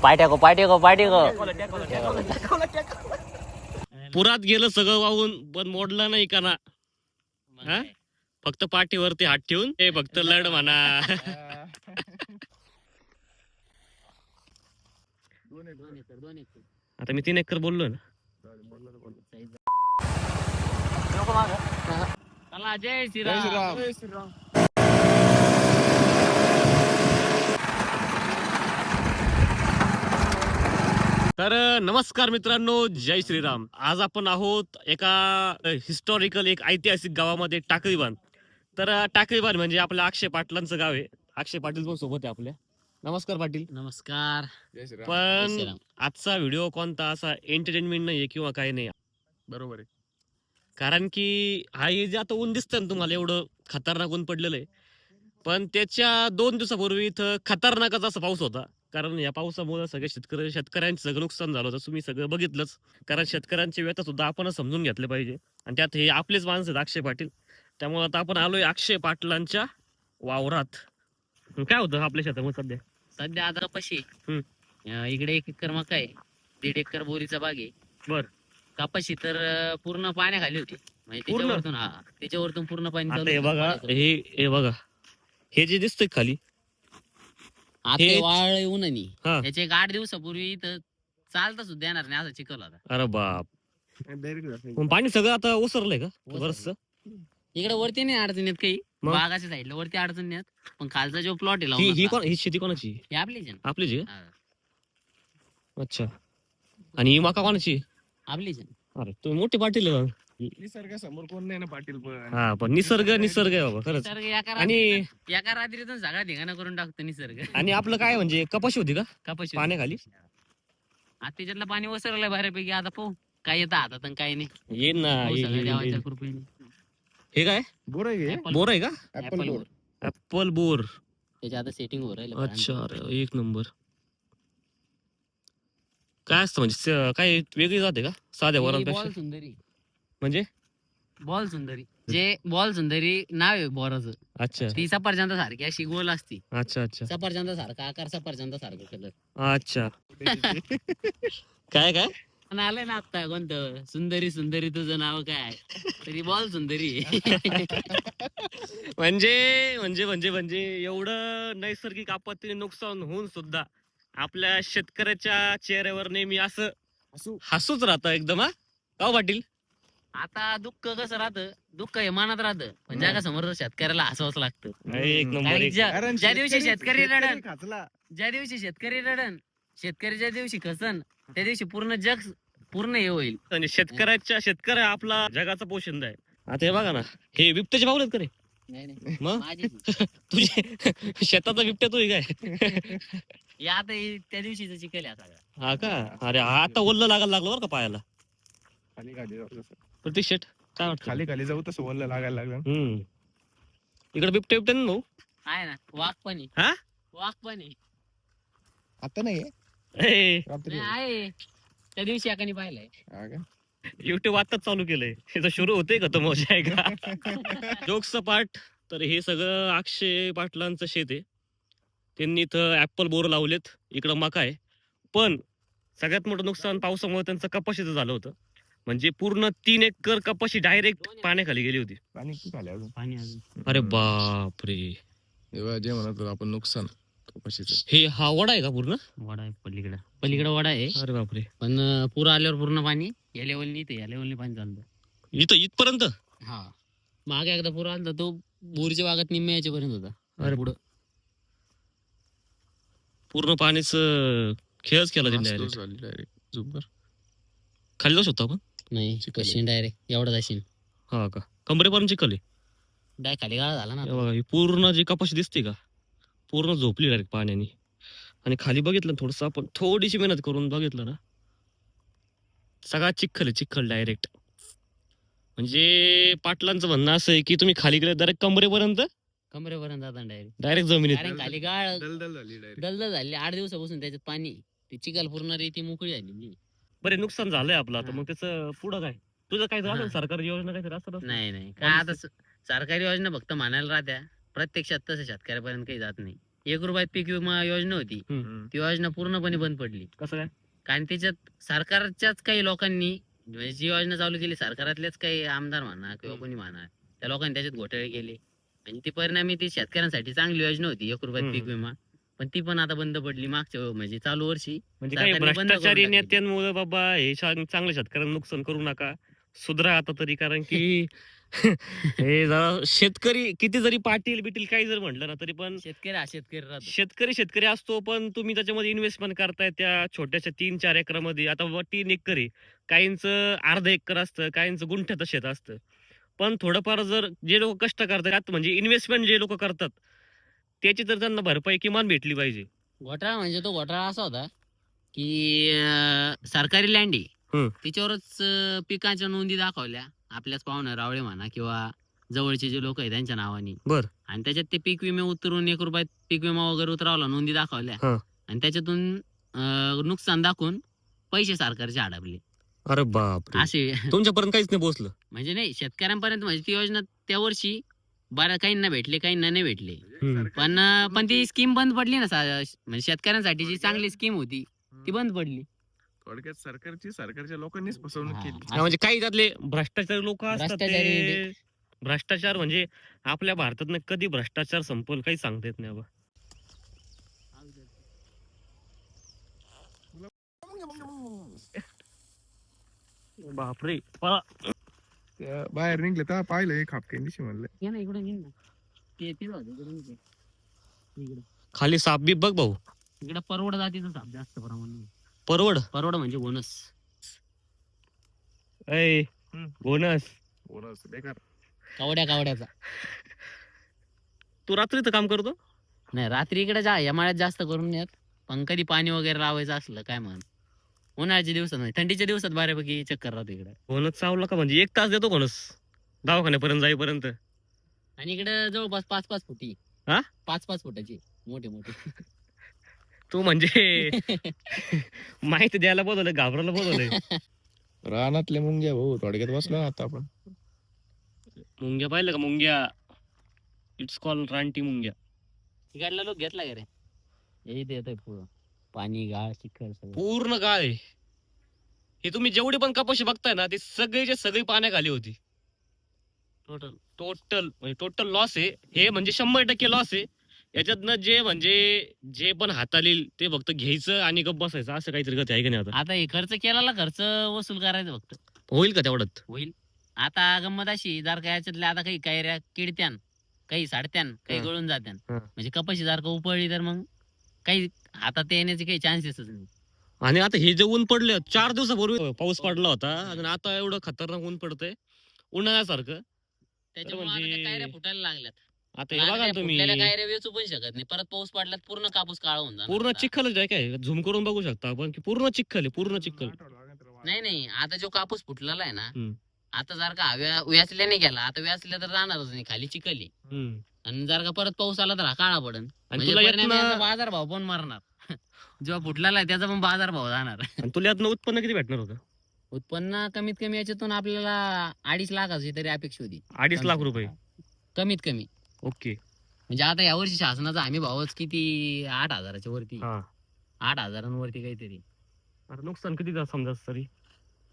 पाय टेको पुरात गेलं सगळं वाहून पण मोडलं नाही का ना. हा? फक्त पाठीवरती हात ठेवून ते फक्त लढ म्हणा. आता मी 3 एकर बोललो ना. चला जय श्रीराम. तर नमस्कार मित्रांनो, जय श्रीराम. आज आपण आहोत एका हिस्टॉरिकल एक ऐतिहासिक गावामध्ये टाकळीबांध. तर टाकळीबांध म्हणजे आपल्या अक्षय पाटलांचं गाव आहे. अक्षय पाटील पण सोबत आहे आपल्या. नमस्कार पाटील. नमस्कार. पण आजचा व्हिडिओ कोणता असा एंटरटेनमेंट नाहीये किंवा काही नाही. बरोबर आहे. कारण की हा हे जे आता ऊन दिसतं ना तुम्हाला, एवढं खतरनाक ऊन पडलेलं आहे. पण त्याच्या 2 दिवसापूर्वी इथं खतरनाकच असा पाऊस होता. कारण या पावसामुळे सगळे शेतकऱ्यांचं सगळं नुकसान झालं होतं. तुम्ही सगळं बघितलंच. कारण शेतकऱ्यांची व्यथा सुद्धा आपणच समजून घेतले पाहिजे. आणि त्यात हे आपलेच माणसं आहेत, अक्षय पाटील. त्यामुळे आता आपण आलोय अक्षय पाटलांच्या वावरात. काय होतं आपल्या शेतामध्ये सध्या आता कपाशी इकडे 1 एकर मका आहे, 1.5 एकर बोरीचा बाग आहे. बर. कपाशी तर पूर्ण पाण्याखाली होती. म्हणजे पूर्ण? त्याच्यावरतून पूर्ण पाणी आता चालू हे होतं. बघा, हे बघा, हे जे दिसतंय खाली, आता हे- वाळ उन्हानी हा. त्याच्या 1-8 दिवसापूर्वी इथं चालता सुद्धा येणार नाही, असा चिखल होता. अरे बाप. डायरेक्ट मग पाणी सगळं आता ओसरलंय का बरस? इकडे वरती नाही अडचण येत काही, मग? बागाच्या साईडला वरती अडचण येत. पण खालचा जो प्लॉट आहे ही लावून कोण, ही शेती कोणाची? हे आपलीच आहे ना. आपलीच आहे? हा, अच्छा. आणि ही मका कोणाची? आपलीच आहे. अरे तुम्ही मोठी पाटील आहे बाबा. निसर्ग समोर कोण नाही ना पाटील पण. हा, पण निसर्ग आहे बाबा खरंच. निसर्ग आणि एका रात्रीतून सगळा धिंगाणा करून टाकतो निसर्ग. आणि आपलं काय म्हणजे कपाशी होती का कपाशी पाण्याखाली? आता त्याच्यातलं पाणी ओसरलंय बऱ्यापैकी. आता पाहू काय येतं हातात आणि काय नाही. येईन ना, पाहू येईल, सगळं येईल, देवाच्या येईल. कृपेने. हे काय बोर आहे Apple बोर आहे का? Apple bore. Apple bore. त्याच्या आता सेटिंग हो राहिलं. अच्छा, अरे एक नंबर. काय असतं म्हणजे काय वेगळी जाते का साध्या वरांपेक्षा? बॉल सुंदरी. म्हणजे बॉल सुंदरी जे बॉल सुंदरी नाव आहे बोराचं. अच्छा ती सफरचंद सारखी अशी गोल असती. अच्छा अच्छा सफरचंद सारखा आकार, सफरचंद सारखं कलर. अच्छा. काय काय आणि आलंय ना आता कोणतं सुंदरी सुंदरी तुझं नाव काय, तरी बॉल सुंदरी. म्हणजे म्हणजे म्हणजे म्हणजे एवढं नैसर्गिक आपत्तीने नुकसान होऊन सुद्धा आपल्या शेतकऱ्याच्या चेहऱ्यावर नेहमी असं हसूच राहतं एकदम. हा का पाटील? आता दुःख कसं राहतं, दुःख हे मनात राहतं, पण जगा समोर शेतकऱ्याला हसावंच लागतं. एक नंबर कारण एक. ज्या दिवशी शेतकरी रडन, खाचला. ज्या दिवशी शेतकरी रडन, शेतकरी ज्या दिवशी खसन, त्या दिवशी पूर्ण जग पूर्ण हे होईल. आणि शेतकऱ्या आपला जगाचा पोशिंदा आहे. आता हे बघा ना, हे बिबट्याचे पावलेत का रे? नाही नाही मग माझी तुझे शेताचा बिबट्या तू काय? हे आता त्या दिवशीच चिखल आहे सगळं. हा का? अरे आता ओल्लं लागायला लागलं बरं का पायाला. खाली खाली जाऊ तसं. प्रतीक शेट काय वाटतं? खाली खाली जाऊ तसं वल्ल लागायला लागलं. इकडे बिबट्या ना भाऊ. आहे ना, वाघ पण आहे. हा? वाघ पण आहे. आता नाही ए, रात्री नाही, आहे त्या दिवशी एकाने पाहिलंय. हा का? युट्यूब आताच चालू केलंय. हे तर सुरू होते का तो मजा आहे का? जोक्स पाठ. तर हे सगळं अक्षय पाटलांचं शेत आहे. त्यांनी इथं ऍपल बोर लावलेत, इकडं मका आहे. पण सगळ्यात मोठं नुकसान पावसामुळे त्यांचं कपाशीचं झालं होतं. म्हणजे पूर्ण 3 एकर कपाशी डायरेक्ट पाण्याखाली गेली होती. पाणी खूप आले अजून. पाणी अजून अरे बापरे. तेव्हा जे म्हणतो आपण नुकसान कपाशीचं. हे हा वडा आहे का पूर्ण? वडा आहे पलीकडे वडा आहे. अरे बापरे. पण पूर आल्यावर पूर्ण पाणी या लेवलनी इथे, या लेवलनी पाणी चालतं. इथपर्यंत? हा, मागे एकदा पूर आला तो बोरीच्या भागात निम्म्या याच्या पर्यंत होता. अरे पुढं पूर्ण पाणीच खेळच केला त्यांनी direct. डायरेक्ट जुब्बर. खाली जाऊ शकतो आपण? नाही चिखल आहे. कशी डायरेक्ट एवढा जाशील हा का? कमरेपर्यंत चिखल आहे. डाय खाली गाळा झाला ना. हे बघा, ही पूर्ण जी कपाशी दिसते का, पूर्ण झोपली डायरेक्ट पाण्याने. आणि खाली बघितलं थोडस आपण, थोडीशी मेहनत करून बघितलं ना, सगळा चिखल आहे, चिखल डायरेक्ट. म्हणजे पाटलांचं म्हणणं असं आहे की तुम्ही खाली गेले डायरेक्ट कमरेपर्यंत, कमरेपर्यंत जाता डायरेक्ट. डायरेक्ट जमिनीत. कारण खाली गाळ दलदल झाली डायरेक्ट. दलदल झाली 8 दिवसापासून त्याच्यात पाणी. ती चिखल पूर्ण रेती मोकळी झालेली. बरे नुकसान झालंय आपलं आता. हा. मग त्याचं पुढं काय? तुझं काय झालं हा. सरकारी योजना काहीतरी असतं? नाही काय आता सरकारी योजना फक्त म्हणायला राहत्या, प्रत्यक्षात तसं शेतकऱ्यापर्यंत काही जात नाही. ₹1 पीक विमा योजना होती, ती योजना पूर्णपणे बंद पडली. कसं काय? कारण त्याच्यात सरकारच्याच काही लोकांनी म्हणजे जी योजना चालू केली सरकारातलेच काही आमदार म्हणा किंवा कोणी म्हणा त्या लोकांनी त्याच्यात घोटाळे केले आणि ती परिणामी ती शेतकऱ्यांसाठी चांगली योजना होती ₹1 पीक विमा, पण ती पण आता बंद पडली मागच्या म्हणजे चालू वर्षी. म्हणजे काही सरकारने बंद करून भ्रष्टाचारी टाकली. नेत्यांमुळे बाबा हे चांगल्या शेतकऱ्यांना नुकसान करू नका, सुधरा आता तरी. कारण की हे जरा शेतकरी किती जरी पाटील बिटील काही जर म्हटलं ना तरी पण शेतकरी हा शेतकरी राहतो. शेतकरी असतो, पण तुम्ही त्याच्यामध्ये इन्व्हेस्टमेंट करताय त्या छोट्याशा 3-4 एकरामध्ये. आता बाबा 3 एकर आहे, काहींचं अर्धा एकर असतं, काहींचं गुंठ्याचं शेत असतं. पण थोडंफार जर जे लोक कष्ट करतात म्हणजे इन्व्हेस्टमेंट जे लोक करतात त्याची तर त्यांना भरपाई किमान भेटली पाहिजे. घोटाळा म्हणजे तो घोटाळा असा होता की सरकारी लँड हम्म. आहे तिच्यावरच पिकांच्या नोंदी दाखवल्या आपल्याच पाहुणा रावळे म्हणा किंवा जवळचे जे लोक आहेत त्यांच्या नावाने. बर. आणि त्याच्यात ते पीक विमे उतरून ₹1 पीक विमा वगैरे उतरावला, नोंदी दाखवल्या हा. आणि त्याच्यातून नुकसान दाखवून पैसे सरकारचे अडवले. अरे बापरे, असे तुमच्यापर्यंत काहीच नाही पोहोचलं? म्हणजे नाही शेतकऱ्यांपर्यंत म्हणजे ती योजना त्या वर्षी बऱ्या काहींना भेटले काहींना नाही भेटले. पण ती स्कीम बंद पडली ना म्हणजे शेतकऱ्यांसाठी जी चांगली स्कीम होती ती बंद पडली. थोडक्यात सरकारच्या लोकांनीच फसवणूक हा. केली. म्हणजे काही त्यातले भ्रष्टाचारी लोक असतात भ्रष्टाचारी ते. भ्रष्टाचार म्हणजे आपल्या भारतात कधी भ्रष्टाचार संपल काही सांगता येत नाही बाबा. बापरे, बाहेर निघले तर पाहिलं एक खापके दिशी म्हणलं. ये ना इकडून ये ना. ते तिथं होतं, इकडून ये. इकडं खाली साप बी बघ भाऊ. इकडं परवड जातीचा साप जास्त प्रमाणात. परवड म्हणजे बोनस. ऐ बोनस. बेकार. कावड्याचा. तू रात्रीचं काम करतो? नाही रात्री इकडे या माळ्यात जास्त करून येत, पण कधी पाणी वगैरे लावायचं असलं काय म्हण उन्हाळ्याच्या दिवसात नाही थंडीच्या दिवसात बऱ्यापैकी चक्कर राहतो इकडे. बोनस चावला का म्हणजे 1 तास देतो बोनस दवाखान्यापर्यंत जाईपर्यंत. आणि इकडे जवळपास 5-5 फुटी. हा? 5-5 फुटाची मोठे. तू म्हणजे माहिती द्यायला बोलवलं, घाबरायला बोलवलंय. रानातले मुंग्या भाऊ थोडक्यात बसलो ना आता आपण. मुंग्या पाहिलं का? मुंग्या इट्स कॉल रानटी मुंग्या. तिकडला लोक घेतला का रे? हे इथे येतोय पुढं पाणी गाळ चिखल सगळं. पूर्ण गाळ आहे. हे तुम्ही जेवढी पण कपाशी बघताय ना ती सगळी पाण्याखाली होती. टोटल लॉस आहे हे, म्हणजे 100% लॉस आहे. याच्यातनं जे पण हाताळील ते फक्त घ्यायचं आणि गप्प बसायचं, असं काहीतरी गती आहे का नाही? आता हे खर्च केलेला खर्च वसूल करायचा फक्त. होईल का तेवढ्यात? होईल. आता गंमत अशी जर का याच्यातल्या आता काही कैऱ्या किडत्यान, काही साडत्यान, काही हा. गळून जात्यान, हा. म्हणजे कपाशी जर का उपळली तर मग काही हातात येण्याचे काही चान्सेसच नाही. आणि आता हे जे ऊन पडले 4 दिवसापूर्वी पाऊस पडला होता आणि आता एवढं खतरनाक ऊन पडतंय उन्हाळ्यासारखं. त्याच्यामुळे म्हणजे- आता त्या कैऱ्या फुटायला लागल्यात. आता हे आता बघा त्या ना तुम्ही, फुटलेल्या कैऱ्या वेचू पण शकत नाही. परत पाऊस पडला तर पूर्ण कापूस काळा होऊन जाणार. पूर्ण आता. चिखलच आहे. काय झूम करून बघू शकता आपण की पूर्ण चिखल आहे, पूर्ण चिखल. नाही आता जो कापूस फुटलेला आहे ना, हम्म. आता जर का व्यासल्या नाही गेला, आता व्यासल्या तर जाणारच नाही, खाली चिखल आहे. हम्म. आणि जर का परत पाऊस आला तर हा काळा पडन. आणि म्हणजे तुला परिणामी यातनं- याचा बाजारभाव पण मारणार. जेव्हा फुटलेला आहे त्याचा पण बाजारभाव जाणार. आणि तुला यातनं उत्पन्न किती भेटणार होतं? उत्पन्न कमीत कमी याच्यातून आपल्याला 2.5 लाखाची तरी अपेक्षा होती. 2.5 लाख रुपये. कमीत कमी. ओके. म्हणजे आता यावर्षी शासनाचा हमी भावच किती 8,000च्या वरती. हा. 8,000वरती काहीतरी. आता नुकसान किती झालं समजा तरी?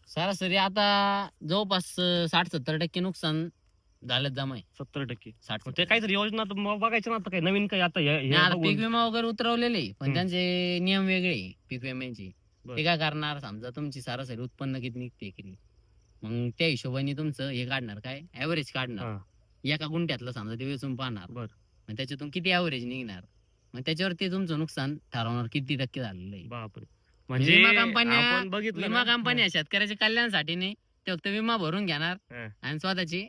सरासरी आता जवळपास 60-70% नुकसान झालं जमा आहे. 70%. 60. ते काहीतरी योजना तर मग बघायचं ना आता काही नवीन काही आता नाही, आता बघून. पीक विमा वगैरे उतरवलेले पण हम्म. त्यांचे नियम वेगळे आहे पीक विम्याचे. बरं. ते काय करणार समजा तुमची सरासरी उत्पन्न किती निघते एकरी, मग त्या हिशोबाने तुमचं हे काढणार काय ऍव्हरेज काढणार. हा. एका गुंठ्यातलं समजा ते वेचून पाहणार. बरं. मग त्याच्यातून किती ऍव्हरेज निघणार, मग त्याच्यावरती तुमचं नुकसान ठरवणार किती टक्के झालेलं आहे. बापरे. म्हणजे म्हणजे विमा कंपन्या- आपण बघितलं विमा ना- कंपन्या शेतकऱ्याच्या कल्याणासाठी नाही, ते फक्त विमा भरून घेणार हा. आणि स्वतःची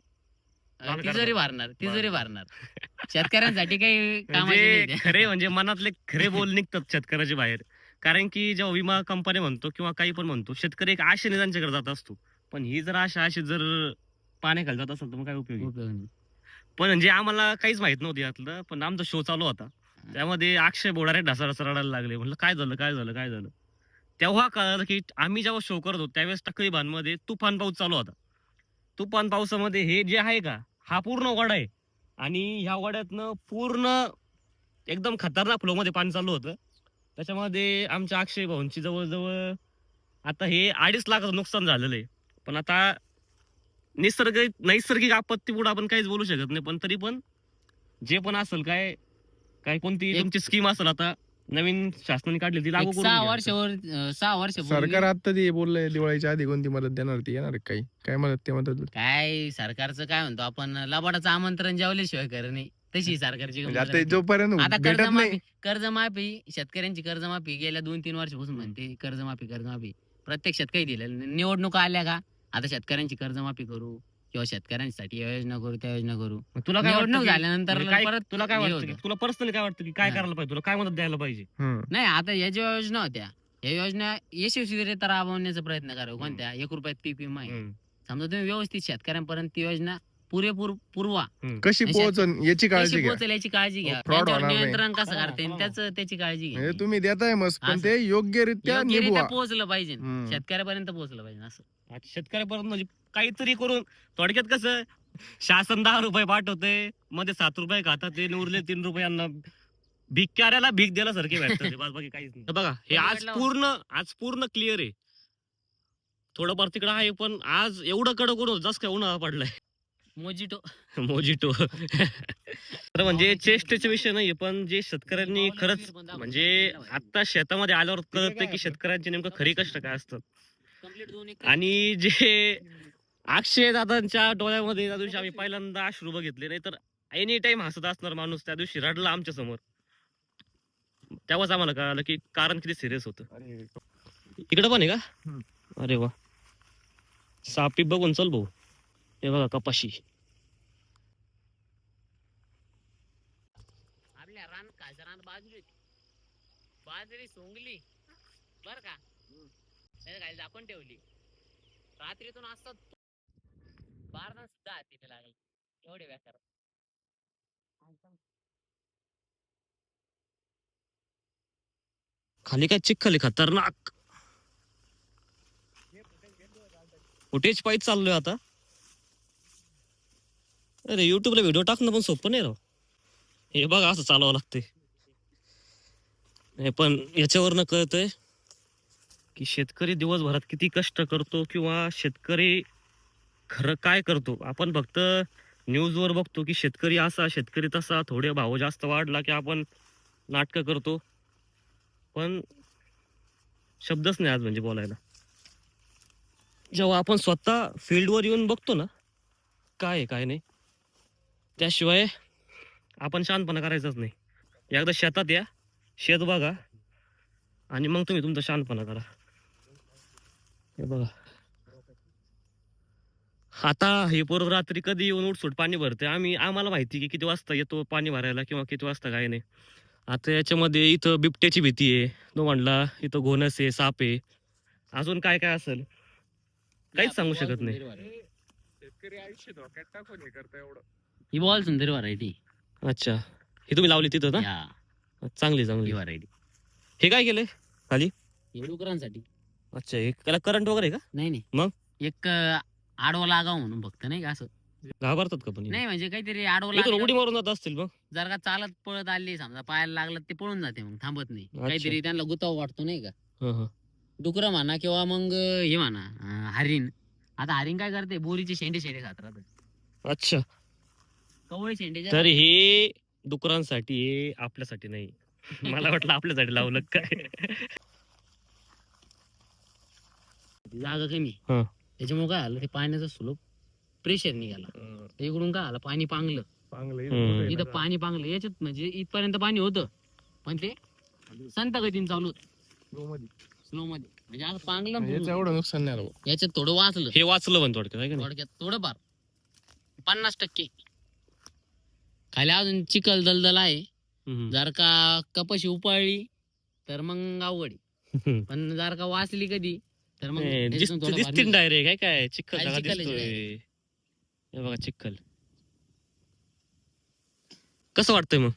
माल तिजोरी करणार. भरणार. शेतकऱ्यांसाठी काही कामाचे म्हणजे नाही ते. खरे म्हणजे मनातले खरे बोल निघतात शेतकऱ्याच्या बाहेर. कारण की जेव्हा विमा कंपन्या म्हणतो किंवा काही पण म्हणतो, शेतकरी एक आशेने त्यांच्याकडे जात असतो. पण ही जर अशी जर पाण्याखाली जात असेल तर मग काय उपयोग? उपयोग नाही. पण म्हणजे आम्हाला काहीच माहित नव्हतं यातलं, पण आमचा शो चालू होता त्यामध्ये अक्षय बोडारे ढासळायला रडायला लागले. म्हटलं काय झालं. तेव्हा कळलं की आम्ही जेव्हा शो करत होतो त्यावेळेस टकळीबांमध्ये तुफान पाऊस चालू होता. तुफान पावसामध्ये हे जे आहे का हा पूर्ण वडा आहे आणि ह्या वड्यातनं पूर्ण एकदम खतरनाक फ्लो मध्ये पाणी चालू होतं. त्याच्यामध्ये आमच्या अक्षय भाऊंची जवळजवळ आता हे 2.5 लाखाचं नुकसान झालेलं आहे. पण आता नैसर्गिक आपत्ती पुढे आपण काहीच बोलू शकत नाही. पण तरी पण जे पण असेल काय काय कोणती एक- तुमची स्कीम असेल आता नवीन शासनाने काढली ती लागू एक करून 6 घ्या. वर्षावर 6 वर्षापूर्वी सरकार आता ते बोललंय दिवाळीच्या आधी कोणती मदत देणार ती येणार आहे काही काय मदत ते मदत काय सरकारचं काय म्हणतो आपण लबाडाचं आमंत्रण जेवल्याशिवाय खरं नाही तशी सरकारची म्हणजे गंमत आता राहते. जोपर्यंत आता भेटत कर्जमाफी नाही कर्जमाफी शेतकऱ्यांची कर्जमाफी गेल्या 2-3 वर्षापासून म्हणते कर्जमाफी प्रत्यक्षात काही दिलं नाही. निवडणुका आल्या का आता शेतकऱ्यांची कर्जमाफी करू किंवा शेतकऱ्यांसाठी या योजना करू त्या योजना करू. मग तुला काय वाटतं निवडणूक की- झाल्यानंतर म्हणजे काय- परत तुला काय हे वाटतं की होतं. तुला पर्सनली काय वाटतं की काय हा. करायला पाहिजे तुला काय मदत द्यायला पाहिजे? नाही आता या ज्या योजना होत्या या योजना यशस्वीरित्या राबवण्याचा प्रयत्न करावं. कोणत्या 1 रुपयात पीक विमा आहे. हम्म. समजा तुम्ही व्यवस्थित शेतकऱ्यांपर्यंत ती योजना पुरेपूर पुरवा. कशी आणि पोहोचन याची काळजी कशी घ्या पोहोचेल याची काळजी घ्या. fraud त्यांच्यावर होणार नाही. नियंत्रण कसं हा, करता येईल हा. त्याची काळजी घ्या. म्हणजे तुम्ही देताय मस्त पण असं. ते योग्यरित्या योग्यरित्या निभवा पोहोचलं पाहिजे हम्म. शेतकऱ्यापर्यंत पोहोचलं पाहिजे असं. आता शेतकऱ्यापर्यंत म्हणजे काहीतरी करून थोडक्यात कसं शासन 10 रुपये पाठवते मध्ये 7 रुपये खातात ते उरले 3 रुपयांना भिक्याऱ्याला भीक दिल्यासारखे भेटतात ते, बाकी काहीच नाही. बघा हे आज पूर्ण क्लिअर आहे. थोडंफार तिकडं आहे पण आज एवढं कडक ऊन होतं, जसं काय उन्हाळा पडलाय. मोजिटो मोजिटो तर म्हणजे चेष्टेचा विषय नाहीये पण जे शेतकऱ्यांनी खरंच म्हणजे आता शेतामध्ये आल्यावर कळतं की शेतकऱ्यांचे नेमकं खरी कष्ट काय असतात. आणि जे अक्षय दादांच्या डोळ्यामध्ये त्या दिवशी आम्ही पहिल्यांदा अश्रू बघितले, नाही तर एनी टाइम हसत असणार माणूस त्या दिवशी रडला आमच्या समोर. तेव्हाच आम्हाला कळालं की कारण किती सिरियस होतं. इकडे पण आहे का? अरे वा, सापी बघून चल भाऊ. हे बघा कपाशी. आपल्या रान बाजरी होती. बाजरी सोंगली बर का त्याला काय झाकून ठेवली. रात्रीतून असतात 12 सुद्धा तिथे लागले एवढे बेकार. खाली काय चिखल आहे खतरनाक. फुटेज पाहिजे चाललोय आता. अरे युट्यूबला व्हिडिओ टाकणं पण सोपं नाही राव. हे बघा असं चालवावं लागते. हे पण याच्यावरनं कळतंय की शेतकरी दिवसभरात किती कष्ट करतो किंवा शेतकरी खरं काय करतो. आपण फक्त न्यूजवर बघतो की शेतकरी असा शेतकरी तसा, थोडे भाव जास्त वाढला की आपण नाटकं करतो. पण शब्दच नाही आज म्हणजे बोलायला. जेव्हा आपण स्वतः फील्डवर येऊन बघतो ना काय आहे काय नाही, त्याशिवाय आपण शांतपणा करायचाच नाही. एकदा शेतात या, शेत बघा आणि मग तुम्ही तुमचा शांतपणा करा. हे बघा आता हे पोरं रात्री कधी येऊन उठसूट पाणी भरते. आम्हाला माहिती की किती वाजता येतो पाणी भरायला किंवा किती वाजता काय नाही. आता याच्यामध्ये इथं बिबट्याची भीती आहे, तो म्हणला इथं घोणस आहे, साप आहे, अजून काय काय असेल काहीच सांगू शकत नाही. शेतकरी आयुष्य धोक्यात टाकून हे करता एवढं ही बॉल सुंदर व्हरायटी. अच्छा, हे तुम्ही लावली तिथं ना? चांगली ही व्हरायटी हे काय केलंय खाली? हे डुकरांसाठी. अच्छा, हे त्याला करंट वगैरे आहे का? नाही मग? एक आडवा लागाव म्हणून फक्त नाही का असं. घाबरतात का पण? नाही म्हणजे काहीतरी आडवं इथून लागलं उडी मारून जात असतील मग. जर का चालत पळत आली समजा पायाला लागलं ते पळून जाते मग थांबत नाही. काहीतरी त्यांना गुताव वाटतो नाही का. हं, हं. डुकरं म्हणा किंवा मग हे म्हणा हरिण. आता हरिण काय करते बोरीचे शेंडे खात राहत. अच्छा, कवळे शेंडे तर हे डुकरांसाठी आहे, आपल्यासाठी नाही. मला वाटलं आपल्यासाठी लावलं काय. जागा कमी हं. त्याच्यामुळे काय आलं ते पाण्याचा सुलभ प्रेशर निघाला. इकडून काय आलं पाणी पांगलं. हम्म. इथं पाणी पांगलं याच्यात म्हणजे इथपर्यंत पाणी होतं पण ते संत गतीने चालू होतं स्लो मध्ये. म्हणजे आज पांगलं याचं एवढं नुकसान नाही राव. याच्यात थोडं वाचलं हे वाचलं पण थोडक्यात आहे का नाही? थोडक्यात थोडंफार 50%. खाली अजून चिखल दलदल आहे. हम्म. जर का कपाशी उपाळली तर मग अवघड आहे. पण जर का वाचली कधी तर मग नाही, त्याच्यातून थोडंफार दिसतील निघतं. डायरेक्ट काय काय चिखल काय जागा चिखल आहे दिसतोय. हे बघा चिखल. कसं वाटतंय मग?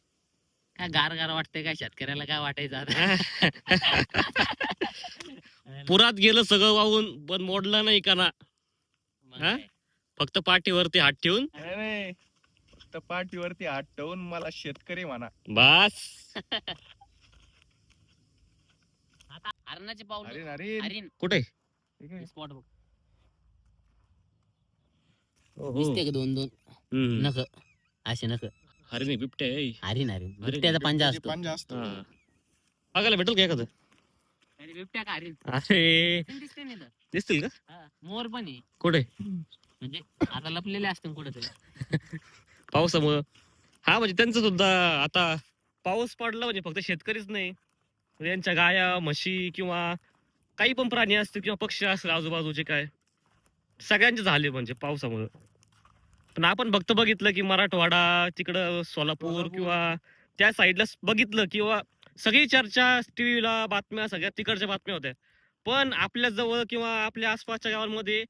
काय गार गार वाटतंय काय शेतकऱ्याला काय वाटायचं आता. पुरात गेलं सगळं वाहून पण मोडलं नाही का ना. मग हा? काय. फक्त पाठीवरती हात ठेवून नाही, नाही. फक्त पाठीवरती हात ठेवून मला शेतकरी म्हणा. बस. आता हरणाचे पाऊल अरे अरे हरीण कुठे स्पॉट बघ हो. दिसते का दोन दोन हम्म. नख असे नख अरे नाही बिबट्या आहे. हरीण हरीण बिबट्याचा पंजा असतो. पंजा असतो. हा. बघायला भेटेल का एखादं? अरे बिबट्या का हरीण अरे दिसते नाही तर. दिसतील का? हा, मोर पण आहे कुठे? म्हणजे आता लपलेले असते कुठेतरी. पावसामुळं. हा म्हणजे त्यांचं सुद्धा आता पाऊस पडला म्हणजे फक्त शेतकरीच नाही, यांच्या गाया म्हशी किंवा काही पण प्राणी असतील किंवा पक्षी असतील आजूबाजूचे काय सगळ्यांचे झाले म्हणजे पावसामुळं. पण आपण फक्त बघितलं की मराठवाडा तिकडं सोलापूर किंवा त्या साईडला बघितलं किंवा सगळी चर्चा टीव्हीला बातम्या सगळ्या तिकडच्या बातम्या होत्या. पण आपल्या जवळ किंवा आपल्या आसपासच्या गावांमध्ये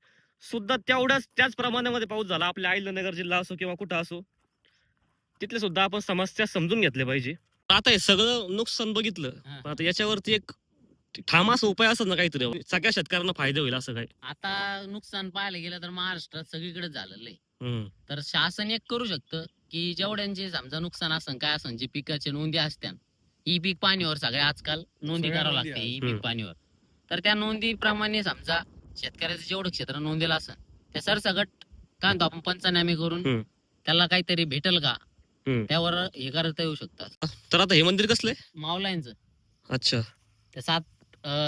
सुद्धा त्याच प्रमाणामध्ये पाऊस झाला. आपल्या अहिल्यानगर जिल्हा असो किंवा कुठं असो, तिथले सुद्धा आपण समस्या समजून घेतल्या पाहिजे. आता हे सगळं नुकसान बघितलं, हा. पण आता याच्यावरती एक ठाम असा उपाय असत ना काहीतरी, सगळ्या शेतकऱ्यांना फायदा होईल असं काय. आता नुकसान पाहायला गेलं तर महाराष्ट्रात सगळीकडे झालेलं आहे. हम्म. तर शासन एक करू शकतं की जेवढ्यांचे समजा नुकसान असन काय असन जे पिकाचे नोंदी असत्या ई पीक पाणीवर सगळे आजकाल नोंदी सगळ्या करावं नोंदी लागते आहेत. ई पीक पाणीवर. तर त्या नोंदीप्रमाणे समजा शेतकऱ्याचं जेवढं क्षेत्र नोंदेलं असन त्या सरसकट काय म्हणतो आपण पंचनामे करून हम्म. त्याला काहीतरी भेटल का हम्म. त्यावर हे करता येऊ शकतं. तर आता हे मंदिर कसलंय? मावलांचं अच्छा त्या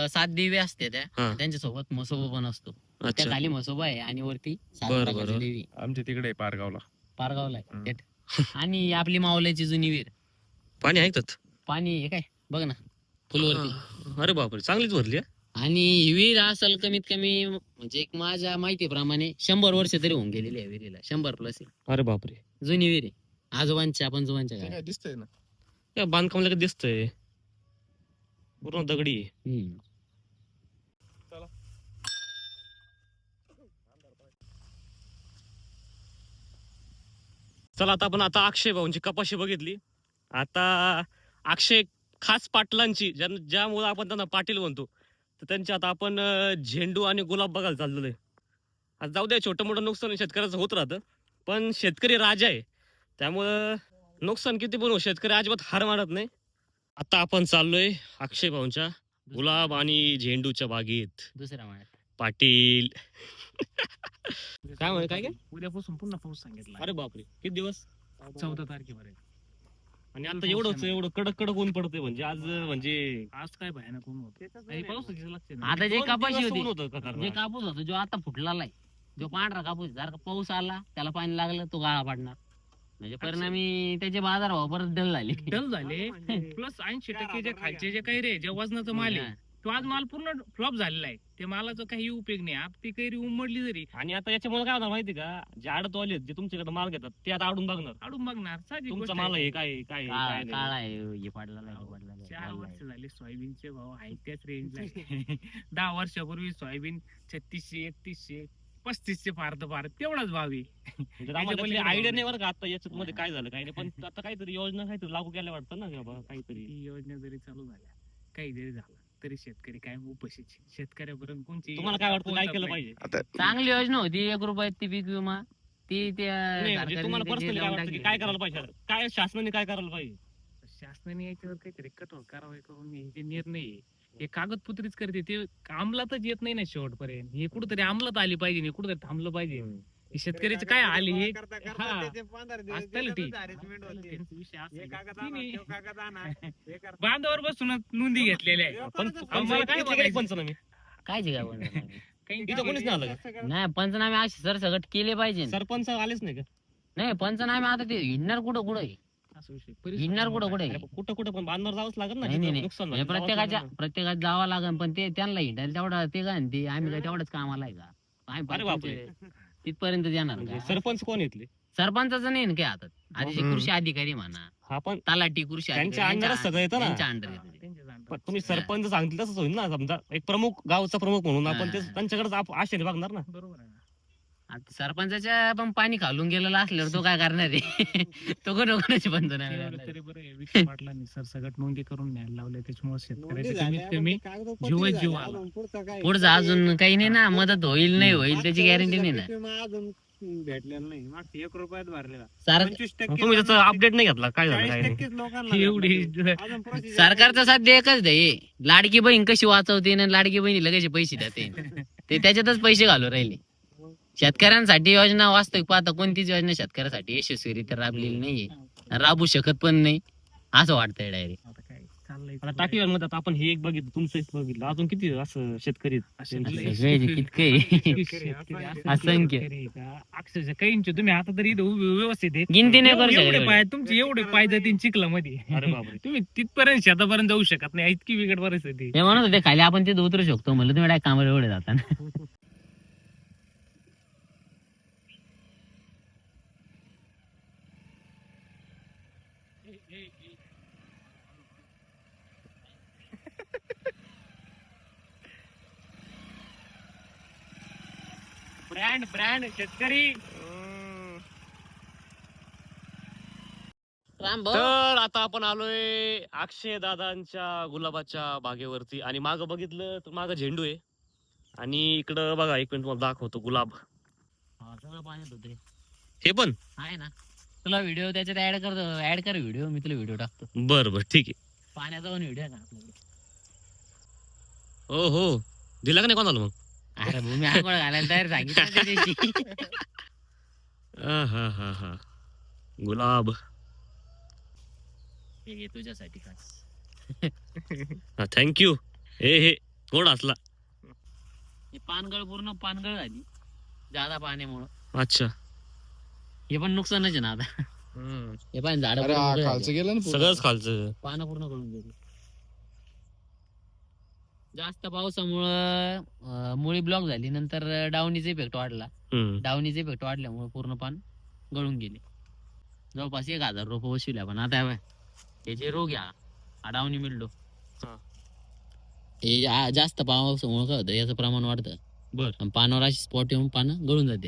सात देवी असते त्या हा. त्यांच्या सोबत मसोबा पण असतो. त्या अच्छा. खाली मसोबा आहे आणि वरती सात बरं, प्रकारची बरं. देवी आमच्या तिकडे आहे पारगावला. पारगावला हम्म. आहे. आणि आपली मावल्याची जुनी विहीर पाणी ऐकतात. पाणी हे काय बघ ना फुलवरती. अरे बापरे, चांगलीच भरली आहे. आणि ही विहीर असेल कमीत कमी म्हणजे एक माझ्या माहितीप्रमाणे 100 वर्ष तरी होऊन गेलेली आहे विहिरीला. 100 प्लस अरे बापरे, जुनी विहीर आहे. आजोबांच्या पंजोबांच्या ते काळात. काय दिसतंय ना. या बांधकाम लगेच दिसतंय पूर्ण दगडी आहे. हम्म. चला आता आपण अक्षय भाऊंची कपाशी बघितली. आता अक्षय खास पाटलांची ज्यामुळे आपण त्यांना पाटील म्हणतो, तर त्यांची आता आपण झेंडू आणि गुलाब बघायला चाललेलो आहे. आता जाऊ द्या, छोटं मोठं नुकसान शेतकऱ्याचं होत राहतं, पण शेतकरी राजा आहे, त्यामुळं नुकसान किती पण हो, शेतकरी अजिबात हार मानत नाही. आता आपण चाललोय अक्षय भाऊंच्या गुलाब आणि झेंडूच्या बागेत. दुसऱ्या महिन्यात पाटील काय म्हणे काय उद्यापासून पुन्हा पाऊस सांगितला. अरे बापरे, किती दिवस? 14 तारखेपर्यंत. आणि आता एवढं कडक कडक ऊन पडतंय म्हणजे आज म्हणजे आज काय भयानक ऊन होतं. काही पावसाची लक्ष आता जे कापाशी होती होतं जे खतरनाक. कापूस होता जो आता फुटलेला आहे, जो पांढरा कापूस जर का पाऊस आला त्याला पाणी लागलं तो गाळा पडणार. म्हणजे परिणामी त्याचे बाजारभाव परत डल झाले. डल झाले. प्लस 80% जे खालचे जे काही रे जे वजनाचं माल आहे तो आज माल पूर्ण फ्लॉप झालेला आहे. ते मालाचा काही उपयोग नाही. आप ती कैरी उमडली जरी आणि आता याच्यामुळे काय होणार माहिती का, जे आडतवाले आहेत, जे तुमच्याकडे माल घेतात ते आता आडून बघणार आडून बघणार. साहजिक तुमचा गोष्ट माल आहे. आहे काय आहे, काय आहे, काळा काय नाही. काळा आहे हे पडलेला आहे, हे पडलेला आहे, 4 लाल वर्ष आहे. झाले सोयाबीनचे भाव आहेत त्याच रेंजला. 10 वर्षापूर्वी सोयाबीन 3600 3100 3500 फार तर फार तेवढाच भाव आहे. म्हणजे आम्हाला त्याच्या त्यातली पलीकडे आयडिया भाव नाही बरं का आता याच्यात मध्ये काय झालं काय नाही, पण आता काहीतरी योजना काहीतरी लागू केल्या वाटतं ना, की बाबा काहीतरी. ही योजना जरी चालू झाल्या काही जरी झालं तरी शेतकरी काय उपाशीचे. शेतकऱ्यापर्यंत कोणती तुम्हाला काय वाटतं काय पोहोचत केलं नाही. पाहिजे? आता चांगली योजना होती 1 रुपयात ती पीक विमा ती त्या नाही, म्हणजे सरकारने तुम्हाला त्याची पर्सनली काय लावून वाटतं की टाकली. काय करायला पाहिजे, काय शासनाने काय करायला पाहिजे? शासनाने याच्यावर काहीतरी कठोर कारवाई करून हे जे निर्णय आहे, हे कागदपत्रीच करते ते अंमलातच येत नाही ना शेवटपर्यंत. हे कुठेतरी अंमलात आली पाहिजे, हे कुठेतरी थांबलं पाहिजे. हे शेतकऱ्याचे काय आले हे असतं ठीक. त्यांचा विषय असा आहे की बांधावर बसूनच नोंदी घेतलेल्या आहे. पण आम्हाला काय बोलायचं? पंचनामे कायचे काय बोलणार? काही इथं कोणीच नाही आलं का? नाही पंचनामे असे सरसकट केले पाहिजे. सरपंच आलेच नाही का? नाही पंचनामे आता ते हिंडणार कुठं कुठं आहे? असा विषय. हिंडणार कुठं कुठं अरे आहे? पण कुठं कुठं पण बांधणार जावंच लागेल ना, नाही, जिथं नाही. नुकसान म्हणजे झालं, जावंच प्रत्येकाच्या लागेल जावं लागेल पण ते त्यांना हिंडायला तेवढा ते काय ते आम्ही काय तेवढंच कामाला आहे का? आम्ही अरे बापरे. तिथपर्यंत येणार ना. म्हणजे का? सरपंच कोण येतले? सरपंचाचं नाही ना काय हातात. आधी जे हम्म. कृषी अधिकारी म्हणा, हा पण तलाठी कृषी त्यांच्या अधिकारी अंडरच सगळं येतं ना. त्यांच्या अंडर येतं ते. त्यांच्या जाणतात. पण तुम्ही सरपंच सांगतील तसंच होईल ना. समजा एक प्रमुख गावचा प्रमुख म्हणून आपण ते हा. त्यांच्याकडे आशेने बघणार ना. बरोबर आहे ना. आता सरपंचाच्या पण पाणी खालून गेलेलं असल्यावर तो काय करणार आहे? तो कोणाची पंचनामे तेवढं करणार आहे? तरी बरं आहे. विखे पाटलांनी सरसगट नोंदी करून न्यायला लावल्या त्याच्यामुळे शेतकऱ्याचे कमीत कमी जीव आला. पुढचं अजून काही नाही ना, मदत होईल नाही होईल त्याची गॅरंटी नाही ना. भेटलेलं नाही मागच्या 1 रुपयात भरलेला सार- 25% तुम्ही त्याचा अपडेट नाही घेतला काय झालं काय नाही 40% लोकांना एवढी भेटला तो. अजून procedure सरकारचं सध्या एकच ध्येय लाडकी बहीण कशी वाचवते आणि लाडकी बहिणीला कशी पैसे देते ते त्याच्यातच पैसे घालू राहिले. शेतकऱ्यांसाठी योजना वास्तविक पाहता कोणतीच योजना शेतकऱ्यासाठी यशस्वीरित्या राबलेली नाहीये, राबू शकत पण नाही असं वाटतंय डायरेक्ट. आता काय चाललंय आता टाकीवर आता आपण हे एक बघितलं तुमचं एक बघितलं अजून किती असं शेतकरी सगळे कितके असंख्य. अक्षरशः काहींचे तुम्ही आता तरी इथं उभे व्यवस्थित आहे. गिनती नाही करू एवढे शकत. पाय तुमचे एवढे पाय जातील चिखलामध्ये अरे बापरे तुम्ही तिथपर्यंत शेतापर्यंत जाऊ शकत नाही इतकी बिकट परिस्थिती. ते म्हणत होते खाली आपण तिथे उतरू शकतो म्हणलं तुम्ही डायरेक्ट कामाला एवढे जाताना. ब्रँड शेतकरी राम भाऊ तर आता आपण आलोय अक्षय दादांच्या गुलाबाच्या बागेवरती आणि माग बघितलं तर माग झेंडू आहे आणि इकडं बघा एक मिनिट तुम्हाला दाखवतो गुलाब हा, सगळं पाण्यात होते हे पण आहे ना. तुला व्हिडिओ त्याच्यात ऍड कर व्हिडिओ, मी तुला व्हिडिओ टाकतो. बर बर ठीक आहे पाण्याचा पण व्हिडिओ आहे ना आपल्याकडे. हो हो दिला का नाही कोणाला मग अरे भाऊ मी आंघोळ घालायला तयार सांगितलं त्या दिवशी. हा हा हा गुलाब हे घे तुझ्यासाठी खास. थँक्यू हे गोड असला हे पानगळ पूर्ण पानगळ झाली जादा पाण्यामुळं. अच्छा हे पण नुकसानच आहे ना आता. हे पण झाड अरे हा खालचं गेलं ना पूर्ण. सगळंच खालचं पानं पूर्ण गळून गेली. जास्त पावसामुळं मुळी ब्लॉक झाली, नंतर डावणीचा इफेक्ट वाढला. हम्म. डावणीचा इफेक्ट वाढल्यामुळे पूर्ण पान गळून गेले. जवळपास 1000 रुपये वशिल्या. पण आता हे जे रोग आहे हा डावणी मिळलो हा. हे जास्त पावसामुळे काय होतं याचं प्रमाण वाढतं. बर. आणि पानावर अशी स्पॉट येऊन पानं गळून जाते.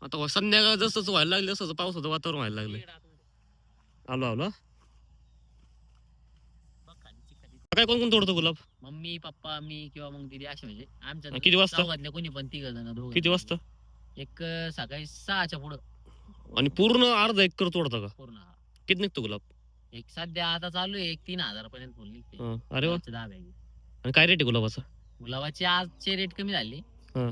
आता संध्याकाळ जसं व्हायला लागलं तसं पावसाचं वातावरण व्हायला लागलं आलो आलो काय कोण कोण तोडतो गुलाब मम्मी पप्पा मी किंवा मग दिदी असे म्हणजे आमच्या किती वाजता? चौघातले कोणी पण 3 जण दोघं. किती वाजता एक सकाळी 6च्या पुढं आणि पूर्ण अर्धा एकर तोडता का पूर्ण. किती निघतो गुलाब एक सध्या आता चालू आहे 3000 पर्यंत फुल निघते. हा. अरे वा 10 बॅगी. आणि काय रेट आहे गुलाबाचा गुलाबाचे आजचे रेट कमी झाले. हा.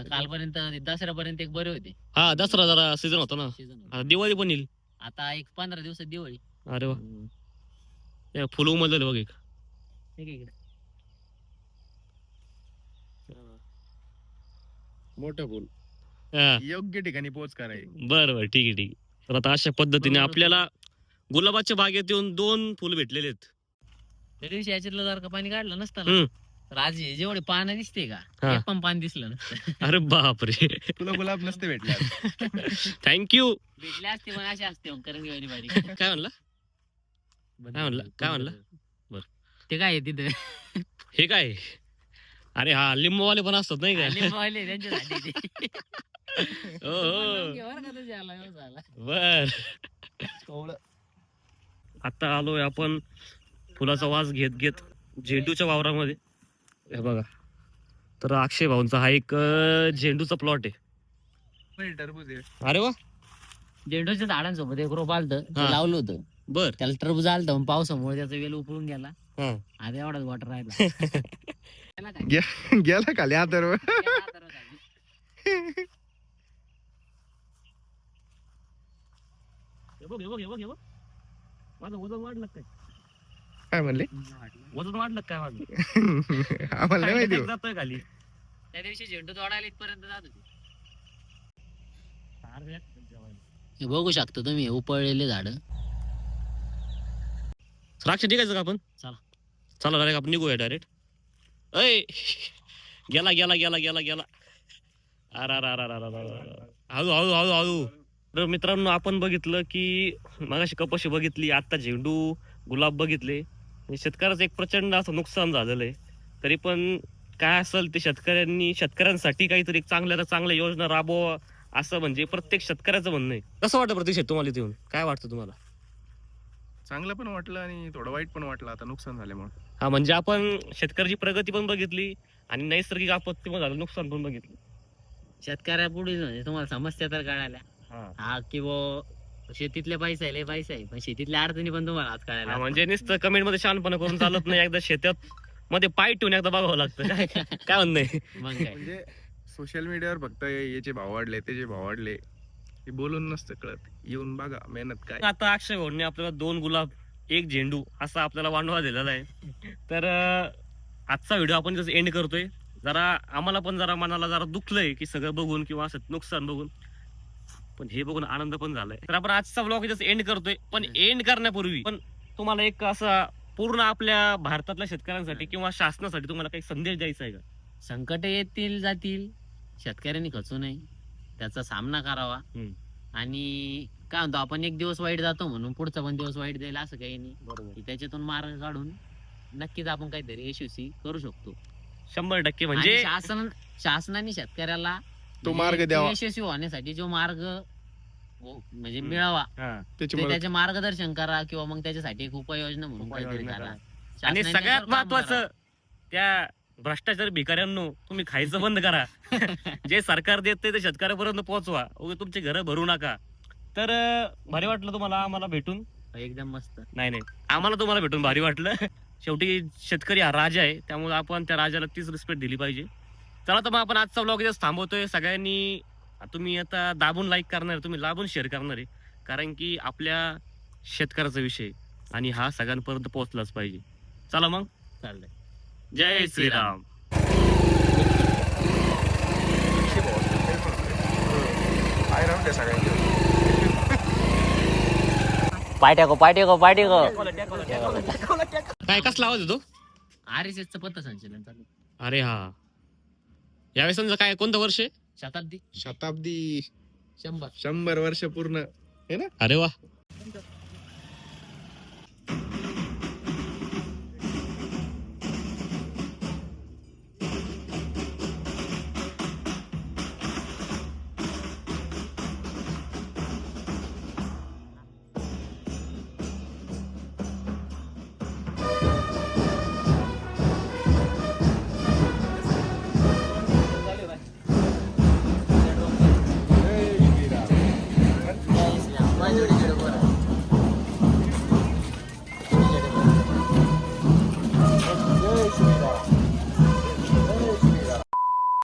कालपर्यंत दसऱ्यापर्यंत एक बरे होते. हा दसरा जरा सीझन होता ना सीझन होतं. आता दिवाळी पण येईल आता एक 15 दिवसात दिवाळी. अरे वा हे फुलं उमललेलं बघ एक ठीक आहे इकडे. मोठं बोल हा. योग्य ठिकाणी पोच करायची. बरं बरं ठीक आहे ठीक आहे तर आता अशा पद्धतीने आपल्याला गुलाबाच्या बागेत येऊन 2 फुलं भेटलेले आहेत त्या दिवशी याच्यातलं जर का पाणी काढलं नसतं हम्म. ना तर आज हे जेवढे पानं दिसते का हा. एक पण पान दिसलं नसतं. अरे बापरे तुला गुलाब नसते भेटले आज. थँक्यू भेटले असते पण असे असते मग करंगी वाली बारीक. काय म्हणला काय म्हणला? ते काय आहे तिथं हे काय अरे हा लिंबूवाले पण असतात नाही का लिंबूवाले त्यांच्यासाठी ते. हो हो बरं का तुझ्या आला, व्यवस्थित आला. बर आता आलोय आपण फुलाचा वास घेत घेत झेंडूच्या वावरामध्ये हे बघा तर अक्षय भाऊंचा हा एक झेंडूचा प्लॉट आहे टरबूज आहे. अरे वा झेंडूच्या झाडांसोबत एक रोप आलतं ते हा. लावलं होतं. बर त्याला टरबूज आलतं पण पावसामुळे त्याचा वेल उपळून गेला. हा. आता एवढाच वॉटर राहिला. त्याला काय? गेला खाली आता त्याला आता रोज आली. हे बघ हे बघ हे बघ हे बघ माझं वजन वाढलं काय काय म्हणले वजन वाढलं काय माझं आम्हाला नाही माहिती हो. जातोय खाली त्या दिवशी झेंडू तोडायला इथपर्यंत जात होती. हे बघू शकता तुम्ही उपळलेले झाड. द्राक्ष टिकायचं का आपण चला. चला डायरेक्ट आपण निघूया डायरेक्ट अय गेला गेला गेला गेला गेला अरे अरे अरे अरे अरे हळू हळू हळू हळू तर मित्रांनो आपण बघितलं की मगाशी कपाशी बघितली आता झेंडू गुलाब बघितले आणि शेतकऱ्याचं एक प्रचंड असं नुकसान झालेलं आहे तरी पण काय असेल ते शेतकऱ्यांसाठी काहीतरी एक चांगल्या योजना राबवा असं म्हणजे प्रत्येक शेतकऱ्याचं म्हणणं आहे कसं वाटतं प्रत्येक तुम्हाला इथे येऊन काय वाटतं तुम्हाला चांगलं पण वाटलं आणि थोडं वाईट पण वाटलं आता नुकसान झाल्यामुळे. हा म्हणजे आपण शेतकऱ्याची प्रगती पण बघितली आणि नैसर्गिक आपत्तीमध्ये झालं नुकसान पण बघितलं. शेतकऱ्यापुढे म्हणजे तुम्हाला समस्या तर कळाल्या हा. हा की शेतीतले पैसा आहे लय पैसा आहे पण शेतीतल्या अडचणी पण तुम्हाला आज कळायला म्हणजे नुसतं कमेंट मध्ये शहाणपणा करून चालत नाही, एकदा शेतात मध्ये पाय ठेवून एकदा बघावं लागतं. काय म्हणणं आहे? मग काय म्हणजे सोशल मीडियावर फक्त याचे भाव वाढले त्याचे भाव वाढले हे बोलून नसतं कळत, येऊन बघा मेहनत काय. आता अक्षय भाऊने आपल्याला 2 गुलाब 1 झेंडू असा आपल्याला वांडवा दिलेला आहे. तर आजचा व्हिडिओ आपण जसं एंड करतोय, जरा आम्हाला पण जरा मनाला जरा दुखलंय की सगळं बघून किंवा असं नुकसान बघून, पण हे बघून आनंद पण झालाय. तर आपण आजचा ब्लॉग जसं एंड करतोय, पण एंड करण्यापूर्वी पण तुम्हाला एक असा पूर्ण आपल्या भारतातल्या शेतकऱ्यांसाठी किंवा शासनासाठी तुम्हाला काही संदेश द्यायचा आहे का? संकट येतील जातील, शेतकऱ्यांनी खचू नये, त्याचा सामना करावा. आणि काय म्हणतो आपण एक दिवस वाईट जातो म्हणून पुढचा पण दिवस वाईट जाईल असं काही नाही. बरोबर, की त्याच्यातून मार्ग काढून नक्कीच आपण काहीतरी यशस्वी करू शकतो. 100% म्हणजे आणि शासनाने शेतकऱ्याला तो म्हणजे मार्ग द्यावा. यशस्वी होण्यासाठी जो मार्ग म्हणजे मिळावा हा. त्याची ते मदत त्याचे मार्गदर्शन करा किंवा मग त्याच्यासाठी एक उपाययोजना म्हणून काहीतरी उपाययोजना करा. आणि शासनाने सगळ्यात त्याच्यावर काम महत्वाचं, करावं. त्या भ्रष्टाचारी भिकाऱ्यांनो तुम्ही खायचं बंद करा. जे सरकार देते ते शेतकऱ्यापर्यंत पोहोचवा, उगाच तुमची घरं भरू नका. तर भारी वाटलं तुम्हाला आम्हाला भेटून? एकदम मस्त. नाही, आम्हाला तुम्हाला भेटून भारी वाटलं. शेवटी शेतकरी हा राजा आहे, त्यामुळे आपण त्या राजाला तीच रिस्पेक्ट दिली पाहिजे. चला तर मग आपण आजचा व्लॉग इथेच थांबवतोय. सगळ्यांनी तुम्ही आता दाबून लाईक करणार, तुम्ही दाबून शेअर करणार आहे, कारण की आपल्या शेतकऱ्याचा विषय आणि हा सगळ्यांपर्यंत पोहोचलाच पाहिजे. चला मग, चाललंय. जय श्रीराम. आहे राहून द्या सगळ्यांच्या. पाट्याको काय कसला आवाज येतो? RSS चं पथसंचलन चालू. अरे हा, यावेळेस काय कोणतं वर्ष आहे? शताब्दी शताब्दी 100 वर्ष पूर्ण है ना. अरे वा. माझ्या